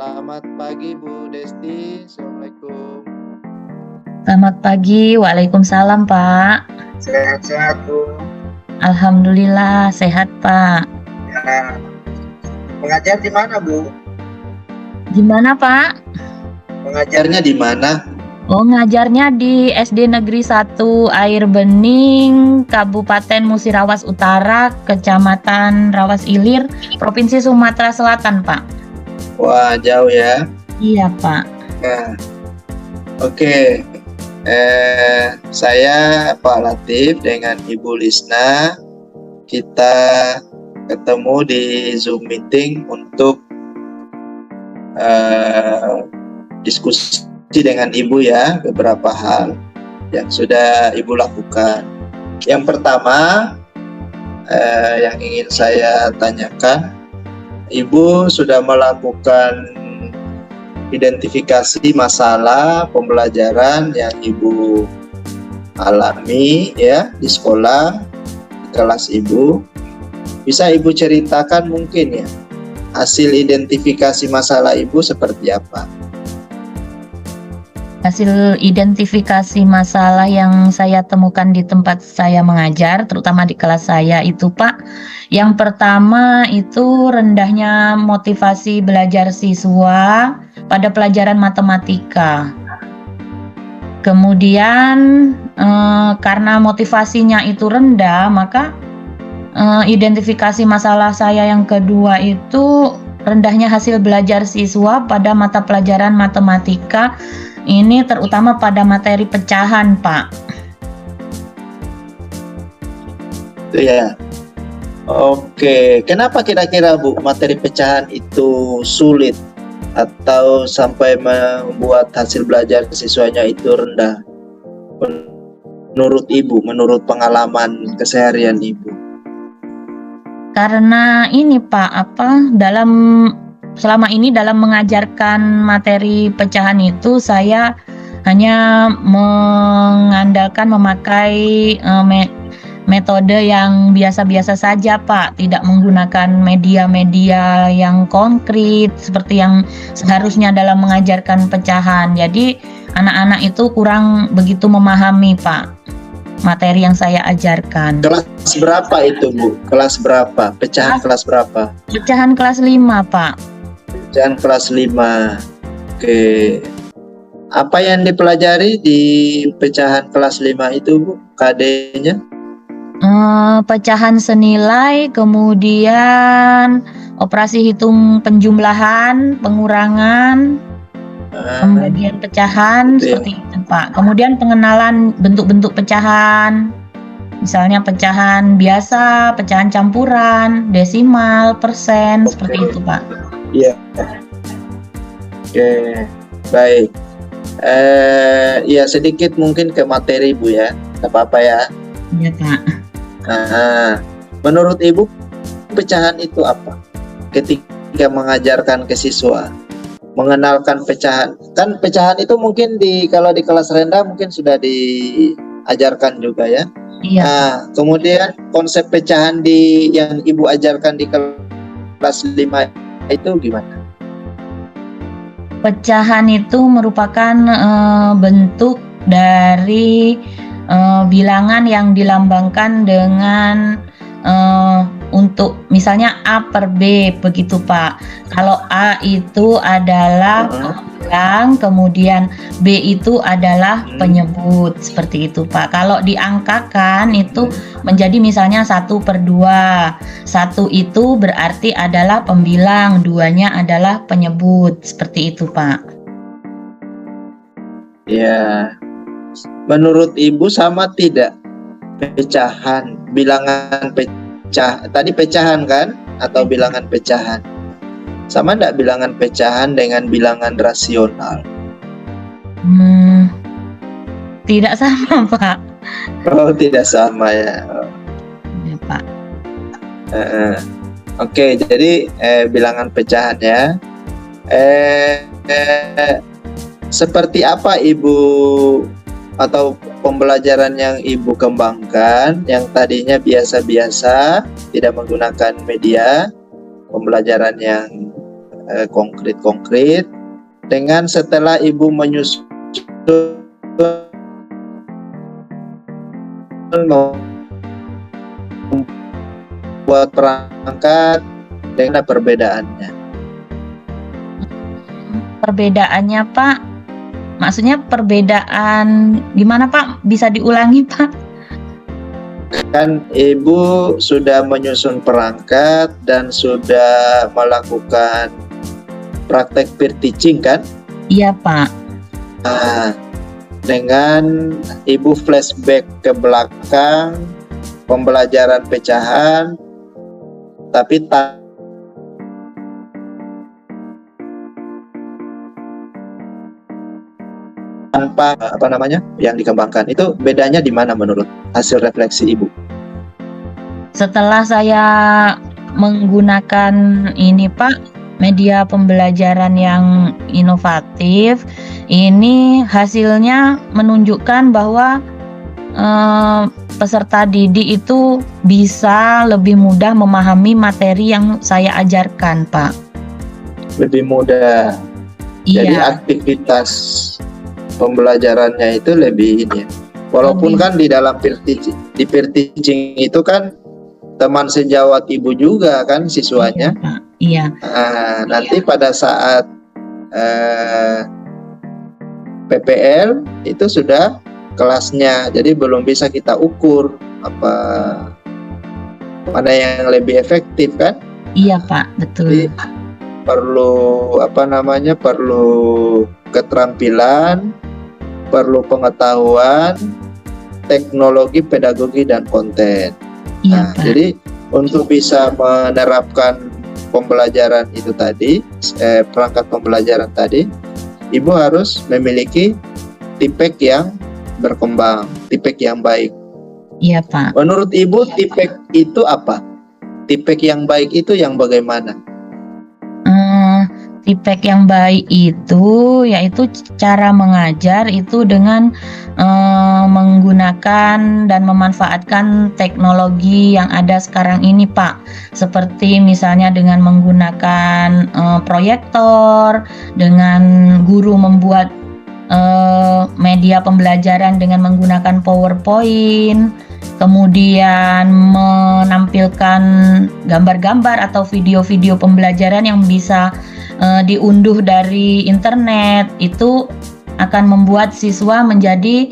Selamat pagi Bu Desti. Assalamualaikum. Selamat pagi, waalaikumsalam Pak. Sehat-sehat Bu. Alhamdulillah sehat Pak. Ya, mengajar di mana Bu? Gimana Pak? Mengajarnya di mana? Oh, ngajarnya di SD Negeri 1 Air Bening, Kabupaten Musirawas Utara, Kecamatan Rawas Ilir, Provinsi Sumatera Selatan Pak. Wah, jauh ya. Iya Pak. Nah, oke. Saya Pak Latif dengan Ibu Lisna. Kita ketemu di Zoom meeting untuk diskusi dengan Ibu ya, beberapa hal yang sudah Ibu lakukan. Yang pertama yang ingin saya tanyakan, Ibu sudah melakukan identifikasi masalah pembelajaran yang Ibu alami ya di sekolah, di kelas Ibu. Bisa Ibu ceritakan mungkin ya, hasil identifikasi masalah Ibu seperti apa? Hasil identifikasi masalah yang saya temukan di tempat saya mengajar, terutama di kelas saya itu Pak, yang pertama itu rendahnya motivasi belajar siswa pada pelajaran matematika. Kemudian karena motivasinya itu rendah, maka identifikasi masalah saya yang kedua itu rendahnya hasil belajar siswa pada mata pelajaran matematika. Ini terutama pada materi pecahan, Pak. Itu ya. Oke, kenapa kira-kira Bu materi pecahan itu sulit atau sampai membuat hasil belajar siswanya itu rendah? Menurut Ibu, menurut pengalaman keseharian Ibu? Karena ini Pak, selama ini dalam mengajarkan materi pecahan itu saya hanya mengandalkan memakai metode yang biasa-biasa saja Pak, tidak menggunakan media-media yang konkret seperti yang seharusnya dalam mengajarkan pecahan. Jadi anak-anak itu kurang begitu memahami Pak materi yang saya ajarkan. Kelas berapa itu Bu? Kelas berapa? Pecahan kelas berapa? Pecahan kelas 5 Pak. Pecahan kelas 5. Oke. Apa yang dipelajari di pecahan kelas 5 itu Bu? KD-nya? Pecahan senilai, kemudian operasi hitung penjumlahan, pengurangan, pembagian pecahan gitu ya. Seperti itu Pak. Kemudian pengenalan bentuk-bentuk pecahan, misalnya pecahan biasa, pecahan campuran, desimal, persen, seperti itu Pak. Iya. Oke, baik. Ya sedikit mungkin ke materi Bu ya, tidak apa-apa ya. Iya Pak. Menurut Ibu pecahan itu apa? Ketika mengajarkan ke siswa, mengenalkan pecahan, kan pecahan itu mungkin kalau di kelas rendah mungkin sudah diajarkan juga ya. Iya. Nah, kemudian konsep pecahan yang Ibu ajarkan di kelas 5 itu gimana? Pecahan itu merupakan bentuk dari bilangan yang dilambangkan dengan untuk misalnya A per B begitu Pak. Kalau A itu adalah penghilang, kemudian B itu adalah penyebut, seperti itu Pak. Kalau diangkakan itu menjadi misalnya 1/2. 1 itu berarti adalah pembilang, 2-nya adalah penyebut, seperti itu Pak. Ya. Menurut Ibu sama tidak pecahan, bilangan pecah, tadi pecahan kan atau bilangan pecahan? Sama enggak bilangan pecahan dengan bilangan rasional? Tidak sama Pak. Oh, tidak sama ya. Ya Pak. Oke, jadi bilangan pecahan ya. Seperti apa Ibu atau pembelajaran yang Ibu kembangkan yang tadinya biasa-biasa, tidak menggunakan media, pembelajaran yang konkret-konkret. Dengan setelah Ibu menyusun membuat perangkat dengan perbedaannya. Perbedaannya Pak, maksudnya perbedaan gimana Pak? Bisa diulangi Pak? Kan Ibu sudah menyusun perangkat dan sudah melakukan praktek peer teaching kan? Iya Pak. Nah, dengan Ibu flashback ke belakang pembelajaran pecahan, tapi tanpa yang dikembangkan, itu bedanya di mana menurut hasil refleksi Ibu? Setelah saya menggunakan ini Pak, media pembelajaran yang inovatif, ini hasilnya menunjukkan bahwa peserta didik itu bisa lebih mudah memahami materi yang saya ajarkan Pak. Lebih mudah. Jadi Iya, aktivitas pembelajarannya itu lebih ini ya. Walaupun Lebih. kan di dalam di peer teaching itu kan teman sejawat Ibu juga kan siswanya. Iya, Pak. Iya. Nanti pada saat PPL itu sudah kelasnya, jadi belum bisa kita ukur apa mana yang lebih efektif kan. Iya Pak, betul. Jadi perlu perlu keterampilan, perlu pengetahuan, teknologi, pedagogi, dan konten. Iya Pak. Jadi untuk bisa menerapkan pembelajaran itu tadi, perangkat pembelajaran tadi, Ibu harus memiliki tipek yang berkembang, tipek yang baik. Iya Pak. Menurut Ibu tipek itu apa? Tipek yang baik itu yang bagaimana? Tipek yang baik itu yaitu cara mengajar itu dengan menggunakan dan memanfaatkan teknologi yang ada sekarang ini Pak, seperti misalnya dengan menggunakan proyektor, dengan guru membuat media pembelajaran dengan menggunakan PowerPoint, kemudian menampilkan gambar-gambar atau video-video pembelajaran yang bisa diunduh dari internet. Itu akan membuat siswa menjadi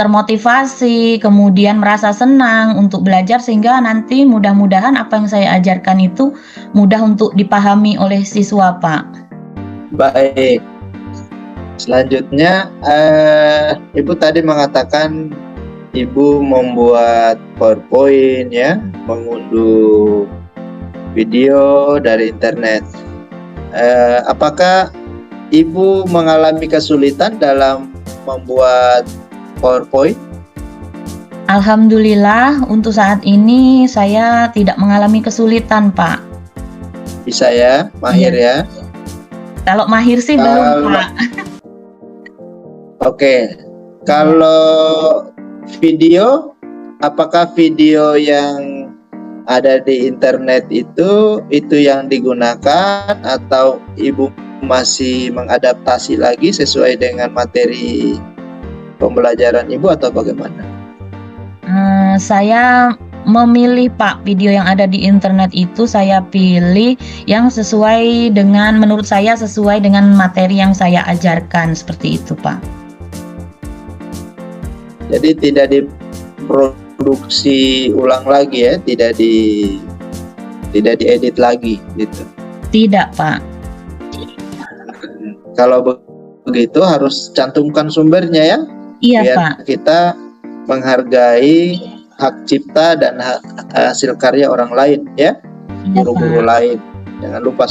termotivasi, kemudian merasa senang untuk belajar, sehingga nanti mudah-mudahan apa yang saya ajarkan itu mudah untuk dipahami oleh siswa Pak. Baik. Selanjutnya Ibu tadi mengatakan Ibu membuat PowerPoint ya, mengunduh video dari internet. Apakah Ibu mengalami kesulitan dalam membuat PowerPoint? Alhamdulillah untuk saat ini saya tidak mengalami kesulitan Pak. Bisa ya, mahir ya. Kalau mahir sih belum Pak. Oke. Kalau video, apakah video yang ada di internet itu yang digunakan atau Ibu masih mengadaptasi lagi sesuai dengan materi pembelajaran Ibu atau bagaimana? Saya memilih Pak, video yang ada di internet itu saya pilih yang sesuai dengan, menurut saya sesuai dengan materi yang saya ajarkan, seperti itu Pak. Jadi tidak diproduksi ulang lagi ya, tidak diedit lagi gitu. Tidak Pak. Kalau begitu harus cantumkan sumbernya ya. Iya biar Pak. kita menghargai hak cipta dan hasil karya orang lain ya, Iya guru-guru Pak. lain. Jangan lupa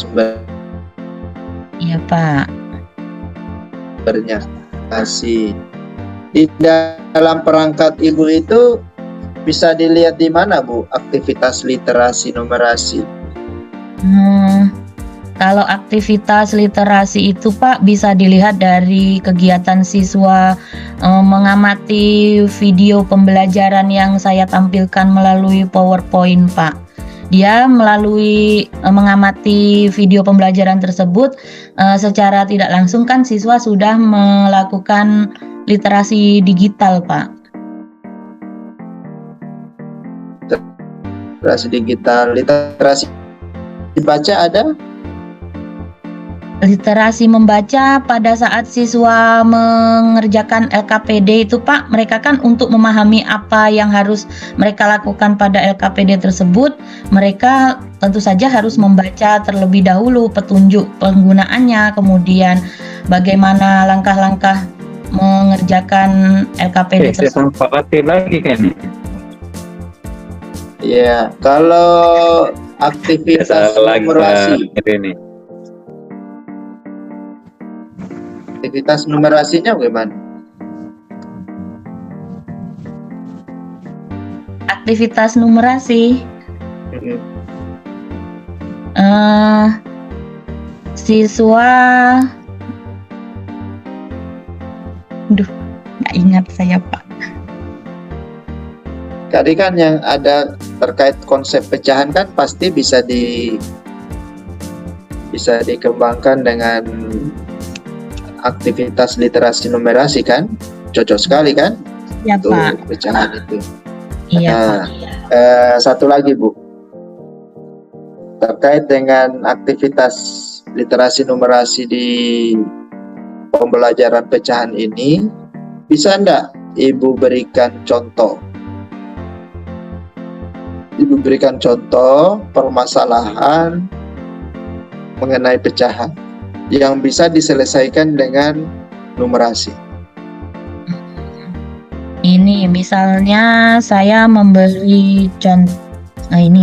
Iya Pak. sumbernya. Kasih. Di dalam perangkat Ibu itu bisa dilihat di mana Bu aktivitas literasi numerasi? Kalau aktivitas literasi itu Pak bisa dilihat dari kegiatan siswa mengamati video pembelajaran yang saya tampilkan melalui PowerPoint Pak. dia melalui mengamati video pembelajaran tersebut secara tidak langsung kan siswa sudah melakukan literasi digital, Pak. Literasi digital, literasi dibaca ada? Literasi membaca pada saat siswa mengerjakan LKPD itu, Pak, mereka kan untuk memahami apa yang harus mereka lakukan pada LKPD tersebut, mereka tentu saja harus membaca terlebih dahulu petunjuk penggunaannya, kemudian bagaimana langkah-langkah mengerjakan LKPD Saya tersebut. khawatir lagi kan. Ya, kalau aktivitas numerasi, ini. aktivitas numerasinya bagaimana? Aktivitas numerasi, Mm-mm. siswa, nggak ingat saya, Pak. Tadi kan yang ada terkait konsep pecahan kan pasti bisa dikembangkan dengan aktivitas literasi numerasi kan, cocok sekali kan Iya, untuk Pak. pecahan itu. Iya, Nah, Pak. satu lagi Bu, terkait dengan aktivitas literasi numerasi di pembelajaran pecahan ini, bisa enggak Ibu berikan contoh? Ibu berikan contoh permasalahan mengenai pecahan yang bisa diselesaikan dengan numerasi. Ini misalnya saya memberi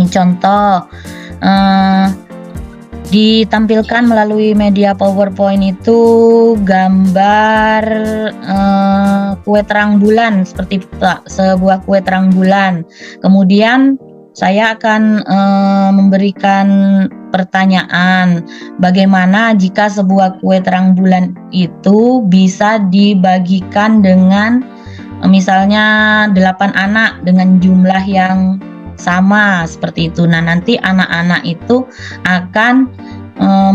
contoh ditampilkan melalui media PowerPoint itu gambar kue terang bulan seperti sebuah kue terang bulan. Kemudian saya akan memberikan pertanyaan, bagaimana jika sebuah kue terang bulan itu bisa dibagikan dengan misalnya 8 anak dengan jumlah yang sama seperti itu. Nah, nanti anak-anak itu akan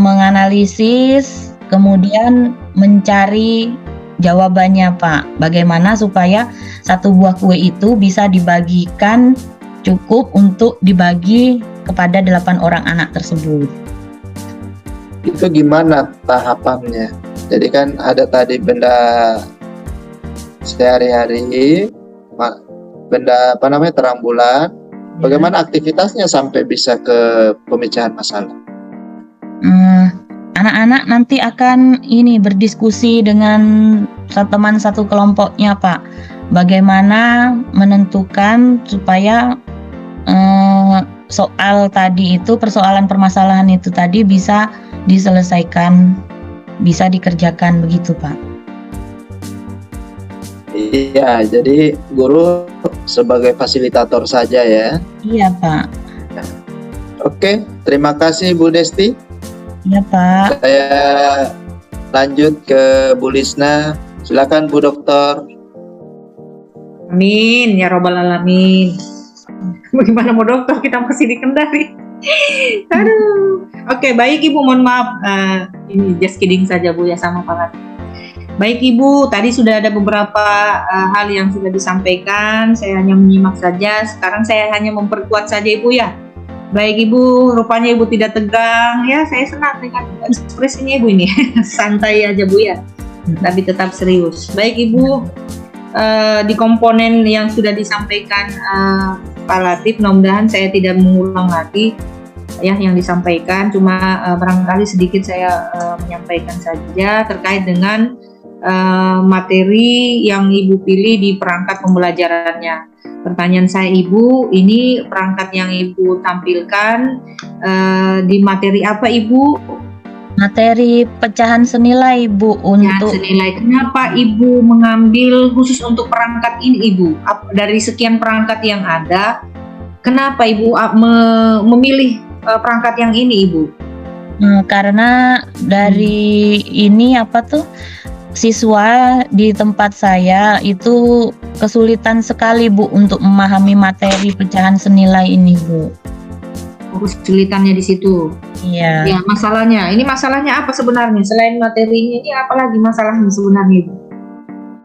menganalisis kemudian mencari jawabannya, Pak. Bagaimana supaya satu buah kue itu bisa dibagikan cukup untuk dibagi kepada 8 orang anak tersebut. Itu gimana tahapannya? Jadi kan ada tadi benda sehari-hari, benda apa namanya terang bulan. Bagaimana aktivitasnya sampai bisa ke pemecahan masalah? Anak-anak nanti akan berdiskusi dengan teman satu kelompoknya, Pak. Bagaimana menentukan supaya soal tadi itu, persoalan permasalahan itu tadi bisa diselesaikan, bisa dikerjakan begitu, Pak. Iya, jadi guru sebagai fasilitator saja ya. Iya, Pak. Oke, terima kasih Bu Desti. Iya, Pak. Saya lanjut ke Bu Lisna. Silakan Bu Dokter. Amin, ya robbal alamin. Bagaimana mau dokter, kita masih di Kendari. Aduh. Oke, baik Ibu, mohon maaf. Ini just kidding saja Bu ya, sama Pak. Baik Ibu, tadi sudah ada beberapa hal yang sudah disampaikan. Saya hanya menyimak saja. Sekarang saya hanya memperkuat saja Ibu ya. Baik Ibu, rupanya Ibu tidak tegang. Ya, saya senang dengan ekspresinya Ibu ini. Santai aja Bu ya, tapi tetap serius. Baik Ibu, di komponen yang sudah disampaikan Pak Latif, mudah-mudahan saya tidak mengulang lagi ya yang disampaikan, cuma barangkali sedikit saya menyampaikan saja terkait dengan materi yang Ibu pilih di perangkat pembelajarannya. Pertanyaan saya Ibu, ini perangkat yang Ibu tampilkan di materi apa Ibu? Materi pecahan senilai, Bu, untuk senilai. Kenapa Ibu mengambil khusus untuk perangkat ini Ibu? Dari sekian perangkat yang ada, kenapa Ibu memilih perangkat yang ini Ibu? Karena dari ini siswa di tempat saya itu kesulitan sekali Bu untuk memahami materi pecahan senilai ini Bu. kesulitannya di situ. Iya. Ya, masalahnya apa sebenarnya? Selain materinya ini apalagi masalahnya sebenarnya, Bu?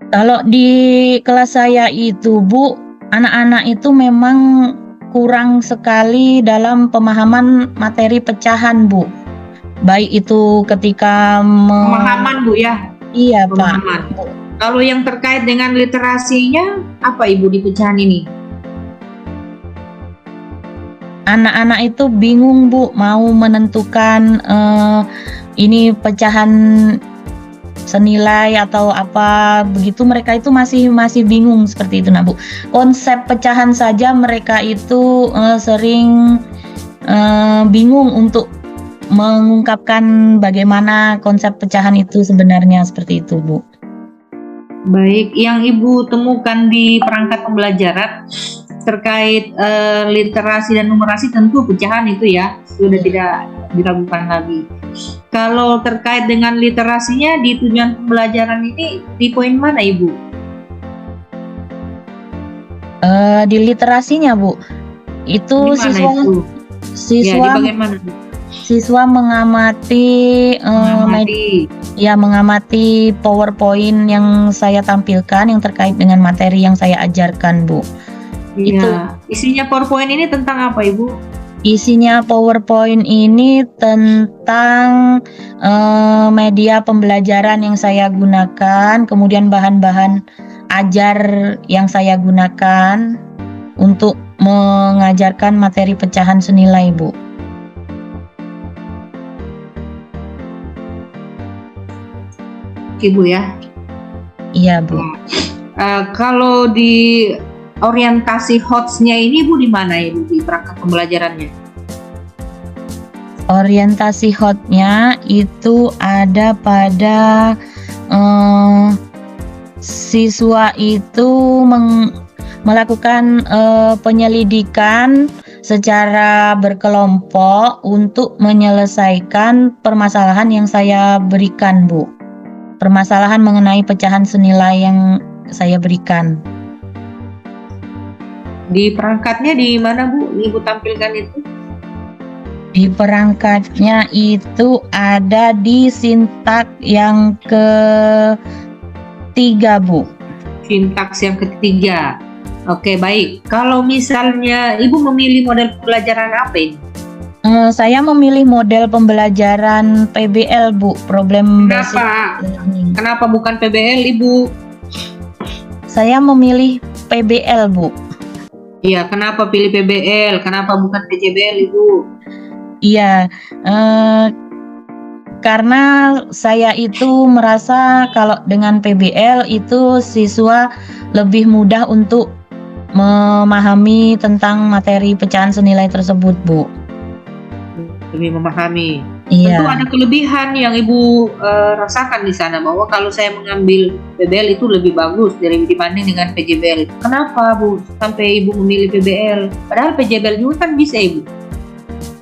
Kalau di kelas saya itu, Bu, anak-anak itu memang kurang sekali dalam pemahaman materi pecahan, Bu. Baik itu ketika Pemahaman, Bu, ya. Iya, Pak. Pemahaman. Kalau yang terkait dengan literasinya, apa Ibu di pecahan ini? Anak-anak itu bingung, Bu, mau menentukan ini pecahan senilai atau apa begitu, mereka itu masih bingung seperti itu, nah, Bu. Konsep pecahan saja mereka itu sering bingung untuk mengungkapkan bagaimana konsep pecahan itu sebenarnya, seperti itu, Bu. Baik, yang Ibu temukan di perangkat pembelajaran terkait literasi dan numerasi tentu pecahan itu ya sudah tidak diragukan lagi. Kalau terkait dengan literasinya di tujuan pembelajaran ini di poin mana, Ibu? Di literasinya, Bu, itu Di mana siswa itu? Ya, di bagian mana? siswa mengamati mengamati PowerPoint yang saya tampilkan yang terkait dengan materi yang saya ajarkan, Bu. Iya. Isinya PowerPoint ini tentang apa, Ibu? Isinya PowerPoint ini tentang media pembelajaran yang saya gunakan, kemudian bahan-bahan ajar yang saya gunakan untuk mengajarkan materi pecahan senilai, Bu. Ibu ya. Iya, Bu. Kalau di orientasi HOTS-nya ini, Bu, di mana ya, Bu, di perangkat pembelajarannya? Orientasi HOT-nya itu ada pada siswa itu melakukan penyelidikan secara berkelompok untuk menyelesaikan permasalahan yang saya berikan, Bu. Permasalahan mengenai pecahan senilai yang saya berikan. Di perangkatnya di mana, Bu? Ibu tampilkan itu? Di perangkatnya itu ada di sintak yang ketiga, Bu. Sintaks yang ketiga. Oke, baik. Kalau misalnya Ibu memilih model pembelajaran apa ini? Saya memilih model pembelajaran PBL, Bu. Problem Basic Learning. Kenapa bukan PBL, Ibu? Saya memilih PBL, Bu. Iya, kenapa pilih PBL? Kenapa bukan PJBL, Ibu? Iya, karena saya itu merasa kalau dengan PBL itu siswa lebih mudah untuk memahami tentang materi pecahan senilai tersebut, Bu. Lebih memahami. Iya. Tentu ada kelebihan yang Ibu rasakan di sana, bahwa kalau saya mengambil PBL itu lebih bagus dibanding dengan PJBL. Kenapa, Bu, sampai Ibu memilih PBL? Padahal PJBL juga kan bisa, Ibu.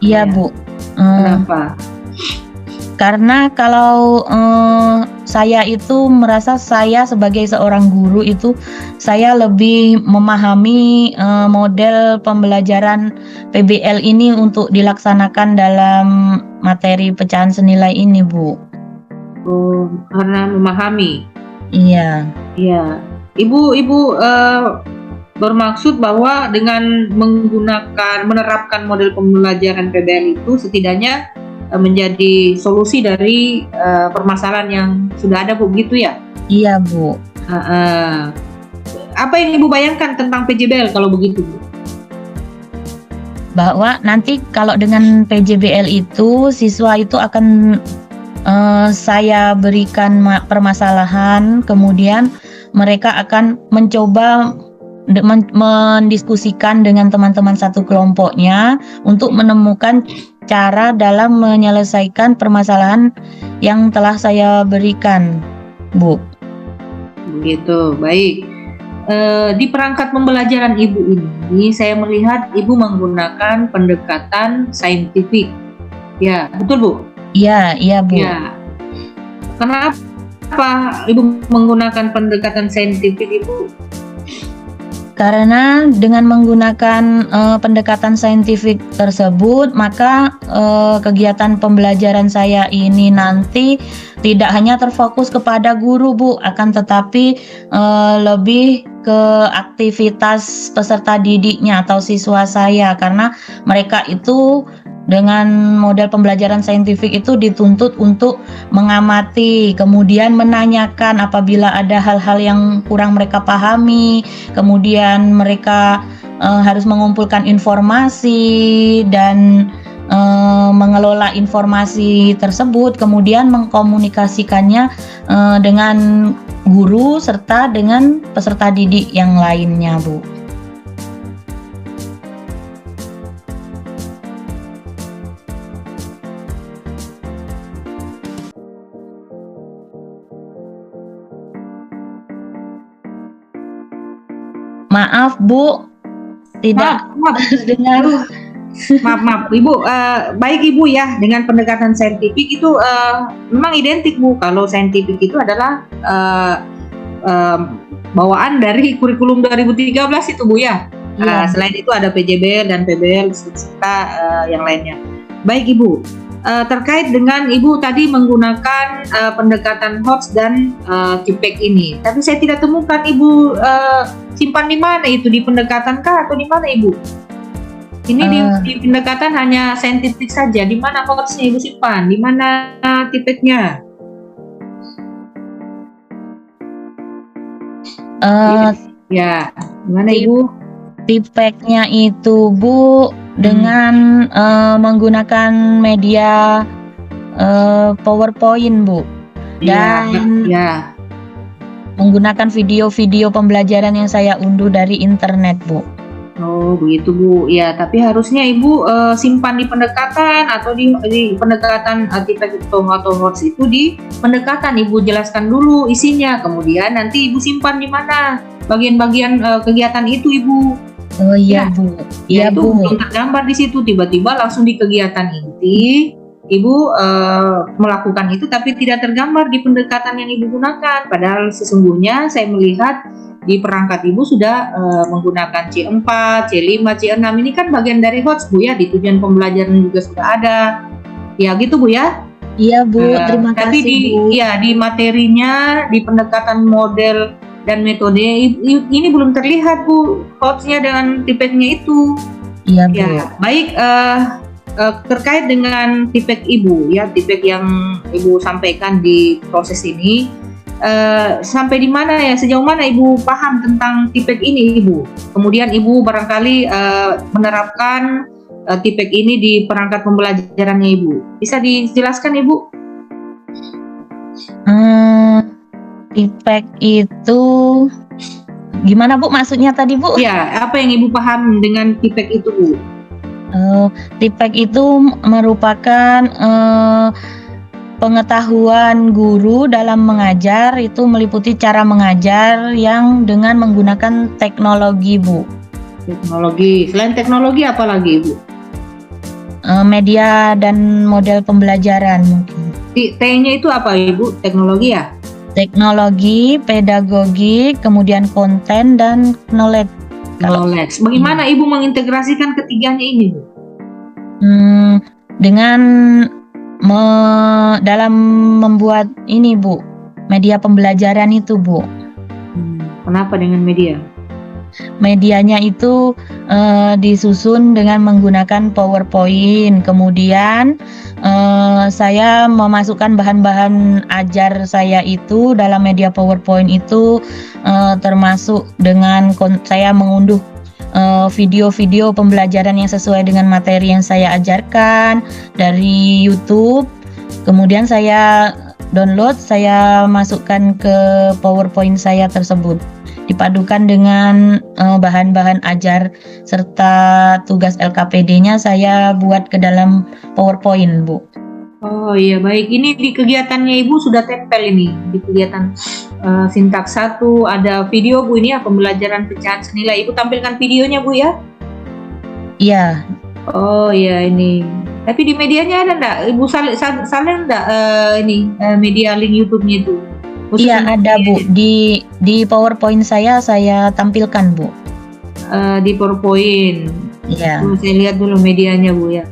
Iya, Bu. Kenapa? Karena kalau saya itu merasa saya sebagai seorang guru itu saya lebih memahami model pembelajaran PBL ini untuk dilaksanakan dalam materi pecahan senilai ini, Bu. Oh, karena memahami. Iya. Iya. Ibu bermaksud bahwa dengan menerapkan model pembelajaran PBL itu setidaknya menjadi solusi dari permasalahan yang sudah ada, Bu, begitu ya? Iya, Bu. Apa yang Ibu bayangkan tentang PJBL kalau begitu, Bu? Bahwa nanti kalau dengan PJBL itu siswa itu akan saya berikan permasalahan, kemudian mereka akan mencoba mendiskusikan dengan teman-teman satu kelompoknya untuk menemukan cara dalam menyelesaikan permasalahan yang telah saya berikan, Bu. Begitu, baik. Di perangkat pembelajaran Ibu ini, saya melihat Ibu menggunakan pendekatan saintifik. Ya, betul, Bu? Iya, Bu. Ya. Kenapa Ibu menggunakan pendekatan saintifik, Ibu? Karena dengan menggunakan pendekatan saintifik tersebut, maka kegiatan pembelajaran saya ini nanti tidak hanya terfokus kepada guru, Bu, akan tetapi lebih ke aktivitas peserta didiknya atau siswa saya, karena mereka itu dengan model pembelajaran saintifik itu dituntut untuk mengamati, kemudian menanyakan apabila ada hal-hal yang kurang mereka pahami, kemudian mereka harus mengumpulkan informasi dan mengelola informasi tersebut, kemudian mengkomunikasikannya dengan guru serta dengan peserta didik yang lainnya, Bu. Maaf, Bu, tidak Maaf. dengar. Maaf, Ibu. Baik Ibu ya, dengan pendekatan saintifik itu memang identik, Bu. Kalau saintifik itu adalah bawaan dari kurikulum 2013 itu, Bu ya. Iya. Selain itu ada PJBL dan PBL serta yang lainnya. Baik Ibu. Terkait dengan Ibu tadi menggunakan pendekatan HOTS dan TIPEC ini, tapi saya tidak temukan Ibu simpan di mana itu, di pendekatan kah atau di mana Ibu? Ini di pendekatan hanya saintifik saja. Di mana HOTS-nya Ibu simpan? Di mana TIPEC-nya? Ya, gimana Ibu? TIPEC-nya itu, Bu, dengan menggunakan media PowerPoint, Bu, dan ya. menggunakan video-video pembelajaran yang saya unduh dari internet, Bu. Oh, begitu Bu. Ya, tapi harusnya Ibu simpan di pendekatan atau di pendekatan TIPEC atau HOTS itu di pendekatan Ibu jelaskan dulu isinya. Kemudian nanti Ibu simpan di mana bagian-bagian kegiatan itu, Ibu. Oh iya, Bu. Iya, itu Bu. belum tergambar di situ, tiba-tiba langsung di kegiatan inti Ibu melakukan itu tapi tidak tergambar di pendekatan yang Ibu gunakan. Padahal sesungguhnya saya melihat di perangkat Ibu sudah menggunakan C4, C5, C6. Ini kan bagian dari HOTS, Bu ya, di tujuan pembelajaran juga sudah ada. Ya gitu, Bu ya. Iya, Bu. Terima Tapi kasih, Bu. di materinya, di pendekatan model dan metode ini belum terlihat, Bu, HOTS-nya dengan TIPEC-nya itu. Iya, Bu. Ya, baik. Terkait dengan TIPEC Ibu ya, TIPEC yang Ibu sampaikan di proses ini, sampai di mana ya, sejauh mana Ibu paham tentang TIPEC ini, Ibu? Kemudian Ibu barangkali menerapkan TIPEC ini di perangkat pembelajarannya Ibu. Bisa dijelaskan, Ibu? TIPEC itu gimana, Bu? Maksudnya tadi, Bu? Ya, apa yang Ibu paham dengan TIPEC itu, Bu? TIPEC itu merupakan pengetahuan guru dalam mengajar, itu meliputi cara mengajar yang dengan menggunakan teknologi, Bu. Teknologi. Selain teknologi apa lagi, Ibu? Media dan model pembelajaran mungkin. T-nya itu apa, Ibu? Teknologi ya? Teknologi, pedagogi, kemudian konten dan knowledge. Knowledge. Bagaimana Ibu mengintegrasikan ketiganya ini, Bu? Dengan dalam membuat ini, Bu, media pembelajaran itu, Bu. Kenapa dengan media? Medianya itu disusun dengan menggunakan PowerPoint. Kemudian saya memasukkan bahan-bahan ajar saya itu dalam media PowerPoint itu, termasuk dengan saya mengunduh video-video pembelajaran yang sesuai dengan materi yang saya ajarkan dari YouTube. Kemudian saya download, saya masukkan ke PowerPoint saya tersebut, dipadukan dengan bahan-bahan ajar serta tugas LKPD-nya saya buat ke dalam PowerPoint, Bu. Oh iya, baik. Ini di kegiatannya Ibu sudah tempel ini. Di kegiatan sintaks 1 ada video, Bu, ini ya, pembelajaran pecahan senilai. Ibu tampilkan videonya, Bu ya? Iya. Oh iya, ini. Tapi di medianya ada enggak? Ibu salin enggak ini media link YouTube-nya itu? Iya, ada, Bu. Di PowerPoint saya tampilkan, Bu. di PowerPoint. Iya. Saya lihat dulu medianya Bu ya.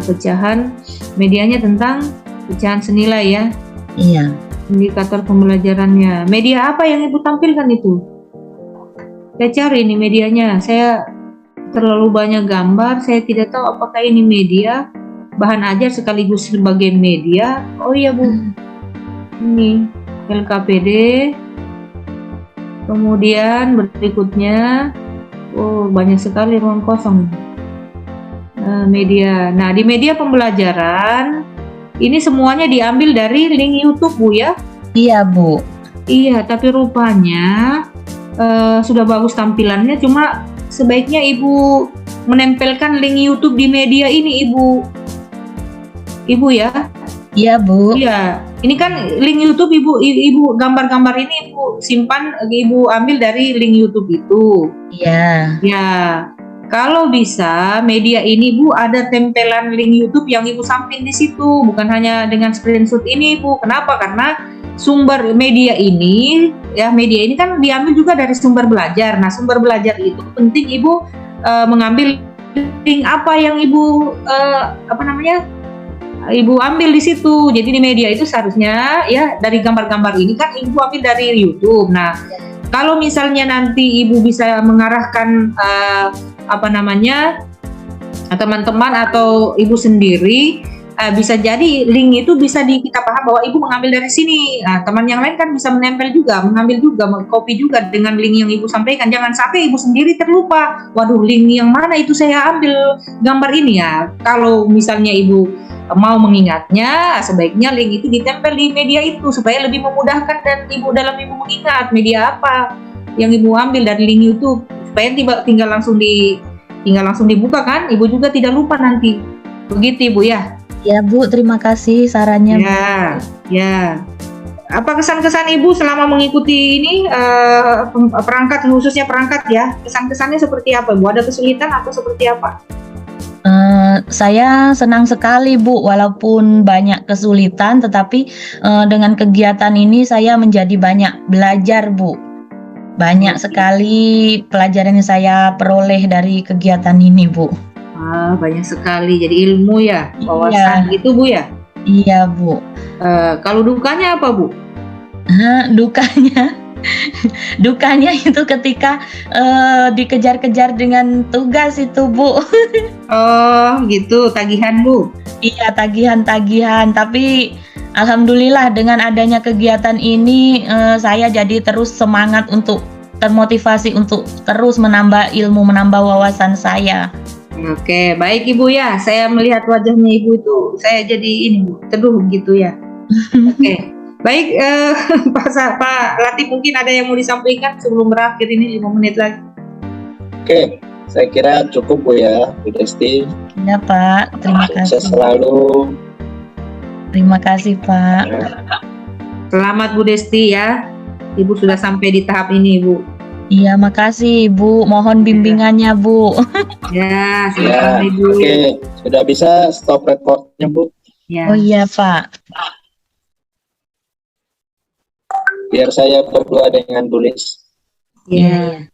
Pecahan medianya tentang pecahan senilai ya. Iya. Indikator pembelajarannya. Media apa yang Ibu tampilkan itu? Saya cari ini medianya. Saya terlalu banyak gambar. Saya tidak tahu apakah ini media bahan ajar sekaligus sebagai media. Oh iya Bu. Ini LKPD. Kemudian berikutnya, oh banyak sekali ruang kosong. Media. Nah di media pembelajaran ini semuanya diambil dari link YouTube Bu ya? Iya Bu. Iya, tapi rupanya sudah bagus tampilannya, cuma sebaiknya Ibu menempelkan link YouTube di media ini Ibu ya? Iya Bu. Iya, ini kan link YouTube Ibu gambar-gambar ini Ibu simpan, Ibu ambil dari link YouTube itu. Iya. Ya, kalau bisa media ini Bu ada tempelan link YouTube yang Ibu samping di situ, bukan hanya dengan screenshot ini Bu. Kenapa? Karena sumber media ini kan diambil juga dari sumber belajar. Nah, sumber belajar itu penting Ibu mengambil link apa yang Ibu Ibu ambil di situ. Jadi di media itu seharusnya ya dari gambar-gambar ini kan Ibu ambil dari YouTube. Nah, kalau misalnya nanti Ibu bisa mengarahkan teman-teman atau Ibu sendiri, bisa jadi link itu bisa kita paham bahwa Ibu mengambil dari sini. Nah, teman yang lain kan bisa menempel juga, mengambil juga, copy juga dengan link yang Ibu sampaikan. Jangan sampai Ibu sendiri terlupa. Waduh, link yang mana itu saya ambil gambar ini ya. Kalau misalnya Ibu mau mengingatnya, sebaiknya link itu ditempel di media itu supaya lebih memudahkan dan Ibu mengingat media apa yang Ibu ambil dari link YouTube, supaya tinggal langsung dibuka kan, Ibu juga tidak lupa nanti. Begitu Ibu ya. Ya Bu, terima kasih sarannya. Ya. Apa kesan-kesan Ibu selama mengikuti ini perangkat, khususnya perangkat ya? Kesan-kesannya seperti apa Bu? Ada kesulitan atau seperti apa? Saya senang sekali Bu, walaupun banyak kesulitan, tetapi dengan kegiatan ini saya menjadi banyak belajar Bu. Banyak sekali pelajaran yang saya peroleh dari kegiatan ini Bu. Banyak sekali, jadi ilmu ya, wawasan gitu Bu ya? Iya Bu. Kalau dukanya apa Bu? Dukanya itu ketika dikejar-kejar dengan tugas itu Bu. Oh gitu, tagihan Bu? Iya, tagihan-tagihan, tapi alhamdulillah dengan adanya kegiatan ini saya jadi terus semangat untuk termotivasi untuk terus menambah ilmu, menambah wawasan saya. Oke, baik Ibu ya. Saya melihat wajahnya Ibu itu, saya jadi ini teduh gitu ya. Oke, baik Pak Latif, mungkin ada yang mau disampaikan sebelum berakhir ini 5 menit lagi. Oke, saya kira cukup Bu ya, Bu Desti. Ya Pak, terima Sukses kasih. selalu. Terima kasih Pak. Selamat Bu Desti ya. Ibu sudah sampai di tahap ini Bu. Iya, makasih Bu. Mohon bimbingannya Bu. Ya, Ya, sama Ibu. oke, sudah bisa stop recordnya Bu. Ya. Oh iya Pak. Biar saya berdua dengan Bu Lis. Ya.